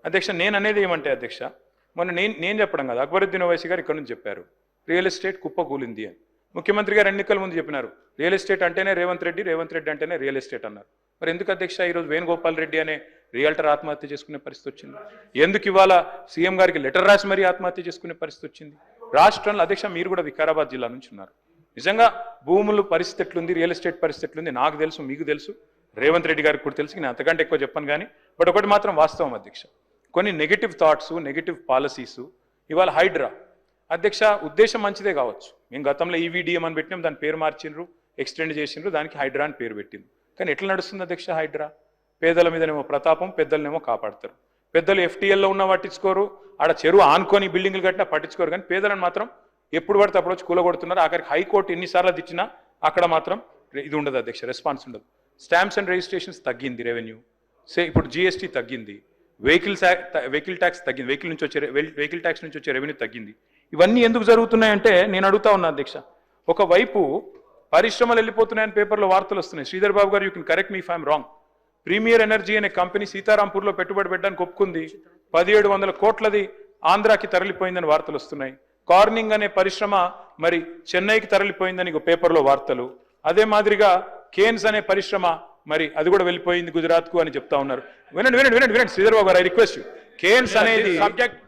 అధ్యక్ష నేను అనేది ఏమంటే అధ్యక్ష మొన్న నేను చెప్పడం కదా, అక్బరుద్దీన్ ఓవైసీ గారు ఇక్కడ నుంచి చెప్పారు రియల్ ఎస్టేట్ కుప్పకూలింది అని. ముఖ్యమంత్రి గారు ఎన్నికల ముందు చెప్పినారు రియల్ ఎస్టేట్ అంటేనే రేవంత్ రెడ్డి అంటేనే రియల్ ఎస్టేట్ అన్నారు. మరి ఎందుకు అధ్యక్ష ఈరోజు వేణుగోపాల్ రెడ్డి అనే రియల్టర్ ఆత్మహత్య చేసుకునే పరిస్థితి వచ్చింది? ఎందుకు ఇవాళ సీఎం గారికి లెటర్ రాసి మరీ ఆత్మహత్య చేసుకునే పరిస్థితి వచ్చింది? రాష్ట్రంలో అధ్యక్ష మీరు కూడా వికారాబాద్ జిల్లా నుంచి ఉన్నారు. నిజంగా భూములు పరిస్థితి ఎట్లుంది, రియల్ ఎస్టేట్ పరిస్థితి ఎట్లుంది నాకు తెలుసు, మీకు తెలుసు, రేవంత్ రెడ్డి గారికి కూడా తెలుసు. నేను అంతకంటే ఎక్కువ చెప్పను కానీ బట్ ఒకటి మాత్రం వాస్తవం అధ్యక్ష, కొన్ని నెగిటివ్ థాట్స్, నెగిటివ్ పాలసీస్ ఇవాళ హైడ్రా అధ్యక్ష ఉద్దేశం మంచిదే కావచ్చు. మేము గతంలో ఈవీడిఎం అని పెట్టినాం, దాని పేరు మార్చిండ్రు, ఎక్స్టెండ్ చేసిండ్రు, దానికి హైడ్రా అని పేరు పెట్టింది. కానీ ఎట్లా నడుస్తుంది అధ్యక్ష హైడ్రా? పేదల మీదనేమో ప్రతాపం, పెద్దలనేమో కాపాడతారు. పెద్దలు ఎఫ్టీఎల్లో ఉన్న పట్టించుకోరు, ఆడ చెరువు ఆనుకొని బిల్డింగ్లు కట్టినా పట్టించుకోరు, కానీ పేదలను మాత్రం ఎప్పుడు పడితే అప్పుడు వచ్చి కూలగొడుతున్నారు. ఆఖరికి హైకోర్టు ఎన్నిసార్లు తెచ్చినా అక్కడ మాత్రం ఇది ఉండదు అధ్యక్ష, రెస్పాన్స్ ఉండదు. స్టాంప్స్ అండ్ రిజిస్ట్రేషన్స్ తగ్గింది, రెవెన్యూ ఇప్పుడు జిఎస్టీ తగ్గింది, వెహికల్ ట్యాక్స్ తగ్గింది, వెహికల్ ట్యాక్స్ నుంచి వచ్చే రెవెన్యూ తగ్గింది. ఇవన్నీ ఎందుకు జరుగుతున్నాయంటే నేను అడుగుతా ఉన్నా అధ్యక్ష, ఒకవైపు పరిశ్రమలు వెళ్ళిపోతున్నాయని పేపర్లో వార్తలు వస్తున్నాయి. Sridhar Babu garu you can correct me if I'm wrong. Premier energy అనే కంపెనీ సీతారాంపూర్లో పెట్టుబడి పెట్టడానికి ఒప్పుకుంది, 1700 కోట్లది ఆంధ్రాకి తరలిపోయిందని వార్తలు వస్తున్నాయి. కార్నింగ్ అనే పరిశ్రమ మరి చెన్నైకి తరలిపోయిందని పేపర్లో వార్తలు. అదే మాదిరిగా కేన్స్ అనే పరిశ్రమ మరి అది కూడా వెళ్ళిపోయింది గుజరాత్కు అని చెప్తా ఉన్నారు. వినండి శ్రీధర్ బాబు గారు, ఐ రిక్వెస్ట్ యూ. కేన్స్ అనేది సబ్జెక్ట్